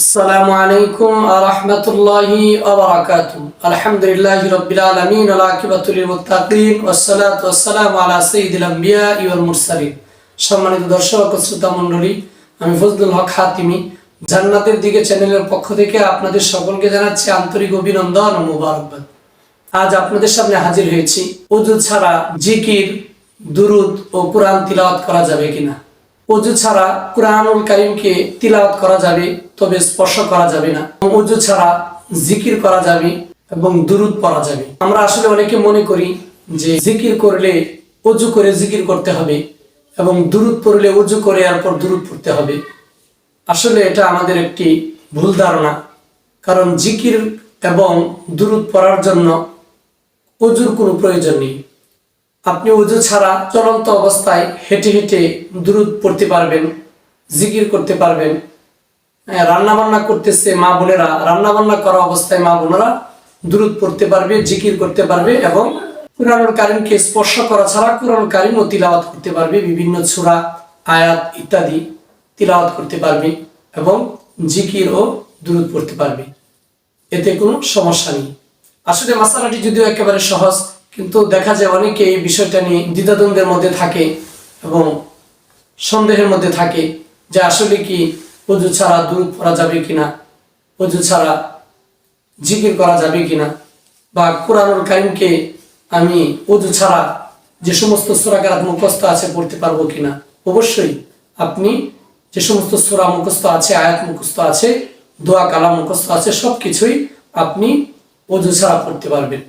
আসসালামু আলাইকুম ওয়া রাহমাতুল্লাহি ওয়া বারাকাতুহু। আলহামদুলিল্লাহি রাব্বিল আলামিন ওয়াল আকিবাতু লিল মুত্তাকিন ওয়াসসালাতু ওয়াসসালামু আলা সাইয়্যিদিল আমবিয়া ওয়াল মুরসালিন। সম্মানিত দর্শক ও শ্রোতা মণ্ডলী, আমি ফজলুল হক হাতিমি জান্নাতের দিকে চ্যানেলের পক্ষ থেকে আপনাদের সকলকে জানাচ্ছি আন্তরিক অভিনন্দন ও মোবারকবাদ। আজ আপনাদের সামনে হাজির হয়েছি ওযু ছাড়া জিকির, দুরুদ ও কোরআন তিলাওয়াত করা যাবে কিনা। ওযু ছাড়া কুরআনুল কারীমকে তিলাওয়াত করা যাবে, তবে স্পর্শ করা যাবে না। ওযু ছাড়া জিকির করা যাবে এবং দুরুদ পড়া যাবে। আমরা আসলে অনেকে মনে করি যে জিকির করলে ওযু করে জিকির করতে হবে এবং দুরুদ পড়লে ওযু করে এরপর দুরুদ পড়তে হবে। আসলে এটা আমাদের একটি ভুল ধারণা, কারণ জিকির এবং দুরুদ পড়ার জন্য ওযুর কোনো প্রয়োজন নেই। আপনি ওযু ছাড়া চলন্ত অবস্থায় হেঁটে হেঁটে দুরুদ পড়তে পারবেন, জিকির করতে পারবেন। রান্না বান্না করতেছে মা বোনেরা, রান্না বান্না করা অবস্থায় মা বোনেরা দুরুদ পড়তে পারবে, জিকির করতে পারবে এবং কুরআনুল কারীমকে স্পর্শ করা ছাড়া কুরআনুল কারীমও তিলাওয়াত করতে পারবে। বিভিন্ন সূরা, আয়াত ইত্যাদি তিলাওয়াত করতে পারবে এবং জিকির ও দুরুদ পড়তে পারবে। এতে কোনো সমস্যা নেই। আসলে মাসালাটি যদিও একেবারে সহজ, কিন্তু দেখা যায় অনেকে এই বিষয়টা নিয়ে দ্বিধাদ্বন্দ্বের মধ্যে থাকে এবং সন্দেহের মধ্যে থাকে যে আসলে কি ওযু ছাড়া দুরুদ পড়া যাবে কিনা, ওযু ছাড়া জিকির করা যাবে কিনা, বা কুরআনুল কারীমকে আমি ওযু ছাড়া যে সমস্ত সূরা কেরাত মুখস্থ আছে পড়তে পারবো কিনা। অবশ্যই আপনি যে সমস্ত সূরা মুখস্থ আছে, আয়াত মুখস্থ আছে, দোয়া কালাম মুখস্থ আছে, সবকিছুই আপনি ওযু ছাড়া পড়তে পারবেন।